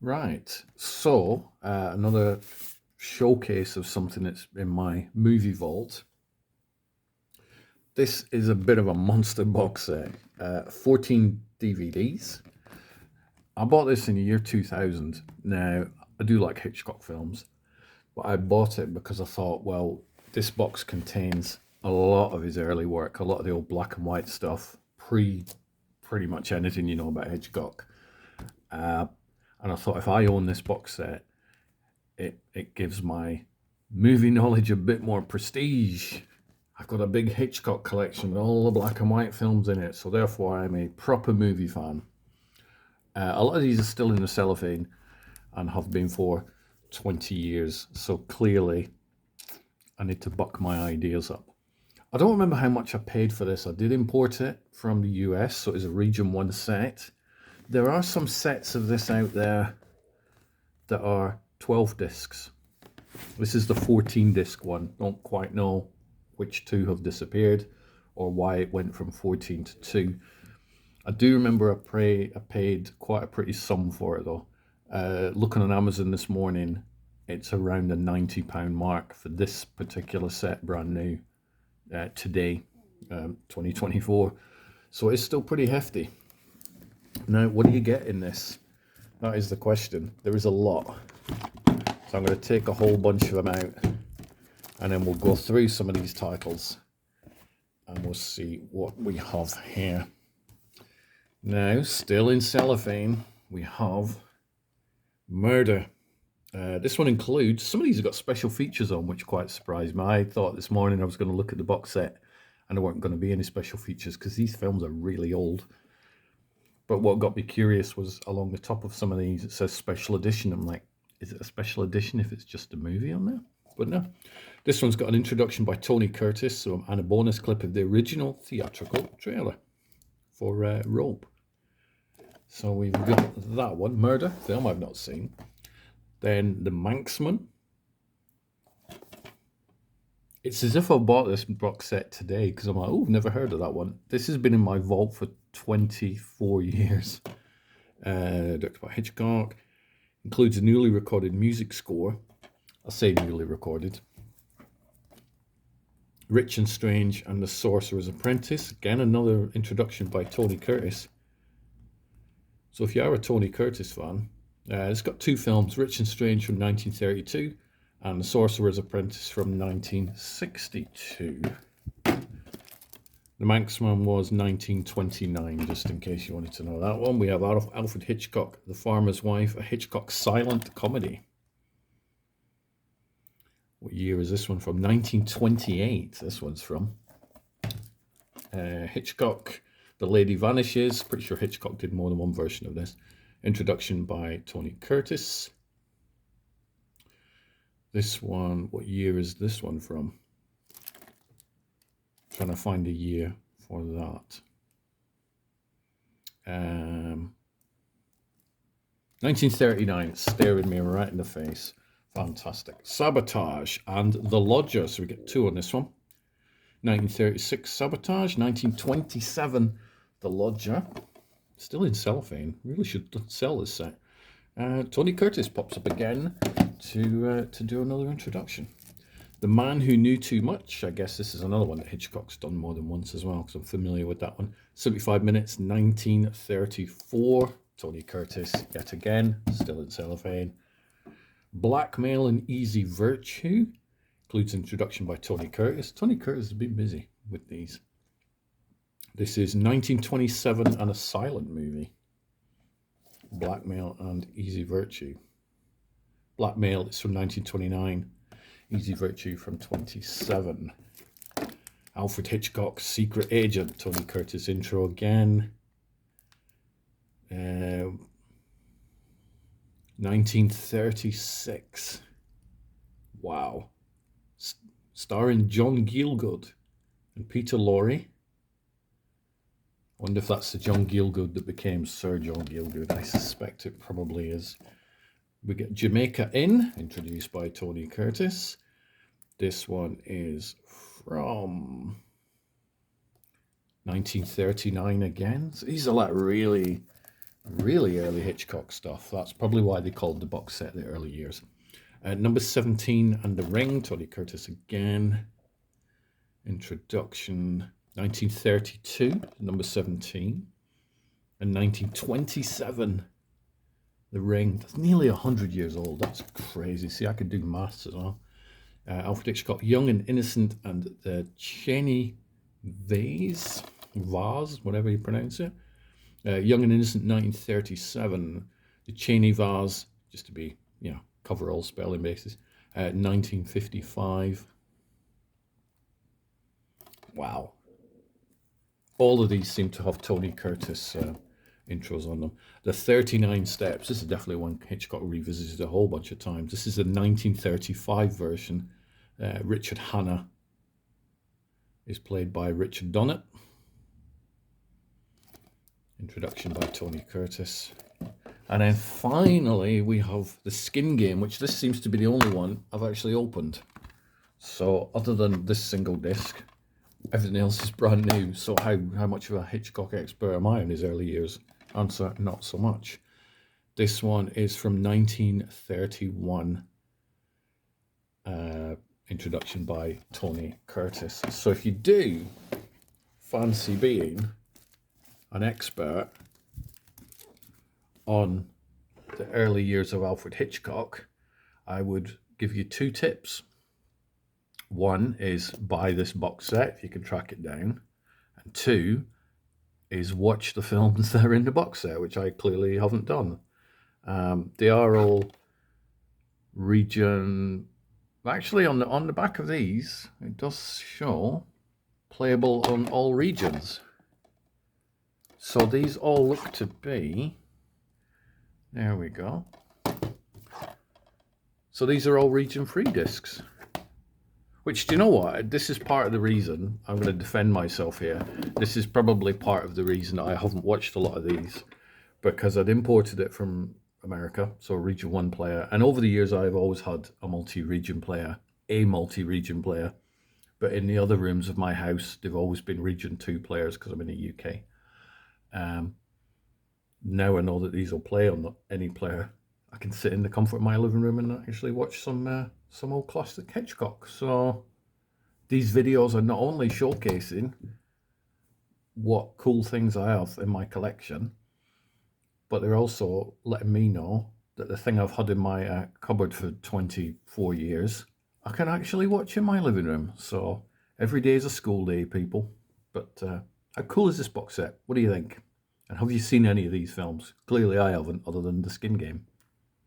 Right. So, another showcase of something that's in my movie vault. This is a bit of a monster box set. 14 DVDs. I bought this in the year 2000. Now, I do like Hitchcock films, but I bought it because I thought, well, this box contains a lot of his early work, a lot of the old black and white stuff, pretty much anything you know about Hitchcock. Uh, and I thought if I own this box set, it gives my movie knowledge a bit more prestige. I've got a big Hitchcock collection with all the black and white films in it, so therefore I'm a proper movie fan. A lot of these are still in the cellophane and have been for 20 years, so clearly I need to buck my ideas up. I don't remember how much I paid for this. I did import it from the US, so it's a Region 1 set. There are some sets of this out there that are 12 discs. This is the 14 disc one. Don't quite know which two have disappeared or why it went from 14 to 2. I do remember I paid quite a pretty sum for it though. Looking on Amazon this morning, it's around the £90 mark for this particular set, brand new, today, 2024. So it's still pretty hefty. Now, what do you get in this? That is the question. There is a lot. So I'm going to take a whole bunch of them out and then we'll go through some of these titles and we'll see what we have here. Now, still in cellophane, we have Murder. This one includes, some of these have got special features on, which quite surprised me. I thought this morning I was going to look at the box set and there weren't going to be any special features because these films are really old. But what got me curious was along the top of some of these, it says special edition. I'm like, is it a special edition if it's just a movie on there? But no. This one's got an introduction by Tony Curtis and a bonus clip of the original theatrical trailer for Rope. So we've got that one, Murder, film I've not seen. Then The Manxman. It's as if I bought this box set today because I'm like, oh, never heard of that one. This has been in my vault for 24 years. Directed by Hitchcock. Includes a newly recorded music score. I say newly recorded. Rich and Strange and The Sorcerer's Apprentice. Again, another introduction by Tony Curtis. So if you are a Tony Curtis fan, it's got two films, Rich and Strange from 1932 and The Sorcerer's Apprentice from 1962. The Manxman was 1929, just in case you wanted to know that one. We have Alfred Hitchcock, The Farmer's Wife, a Hitchcock silent comedy. What year is this one from? 1928, this one's from. Hitchcock, The Lady Vanishes. Pretty sure Hitchcock did more than one version of this. Introduction by Tony Curtis. This one, what year is this one from? Trying to find a year for that. 1939, it's staring me right in the face. Fantastic. Sabotage and The Lodger. So we get two on this one. 1936, Sabotage. 1927, The Lodger. Still in cellophane. Really should sell this set. Tony Curtis pops up again to do another introduction. The Man Who Knew Too Much. I guess this is another one that Hitchcock's done more than once as well, because I'm familiar with that one. 75 minutes, 1934. Tony Curtis, yet again, still in cellophane. Blackmail and Easy Virtue. Includes introduction by Tony Curtis. Tony Curtis has been busy with these. This is 1927 and a silent movie. Blackmail and Easy Virtue. Blackmail is from 1929. Easy Virtue from 27. Alfred Hitchcock, Secret Agent. Tony Curtis intro again. 1936. Wow. Starring John Gielgud and Peter Lorre. I wonder if that's the John Gielgud that became Sir John Gielgud. I suspect it probably is. We get Jamaica Inn, introduced by Tony Curtis. This one is from 1939 again. So these are like really really early Hitchcock stuff. That's probably why they called the box set the early years. Number 17, And the Ring, Tony Curtis again. Introduction, 1932, number 17. And 1927, The Ring. That's nearly 100 years old. That's crazy. See, I could do maths as well. Alfred Hitchcock, Young and Innocent, and the Cheney Vase, whatever you pronounce it. Young and Innocent, 1937. The Cheney Vase, just to be, cover all spelling bases, 1955. Wow. All of these seem to have Tony Curtis intros on them. The 39 Steps, this is definitely one Hitchcock revisited a whole bunch of times. This is the 1935 version. Richard Hanna is played by Richard Donnet. Introduction by Tony Curtis. And then finally we have The Skin Game, which this seems to be the only one I've actually opened. So other than this single disc, everything else is brand new. So how much of a Hitchcock expert am I in his early years? Answer, not so much. This one is from 1931. Introduction by Tony Curtis. So if you do fancy being an expert on the early years of Alfred Hitchcock, I would give you 2 tips. One is buy this box set if you can track it down. And 2 is watch the films that are in the box set, which I clearly haven't done. They are all region. Actually, on the back of these, it does show playable on all regions. So these all look to be. There we go. So these are all region-free discs. Which, do you know what? This is part of the reason I'm going to defend myself here. This is probably part of the reason I haven't watched a lot of these, because I'd imported it from America, so a Region 1 player. And over the years, I've always had a multi-region player. But in the other rooms of my house, they've always been Region 2 players because I'm in the UK. Now I know that these will play on any player. I can sit in the comfort of my living room and actually watch some old classic Hitchcock. So these videos are not only showcasing what cool things I have in my collection, but they're also letting me know that the thing I've had in my cupboard for 24 years, I can actually watch in my living room. So every day is a school day, people. But how cool is this box set? What do you think? And have you seen any of these films? Clearly I haven't, other than The Skin Game.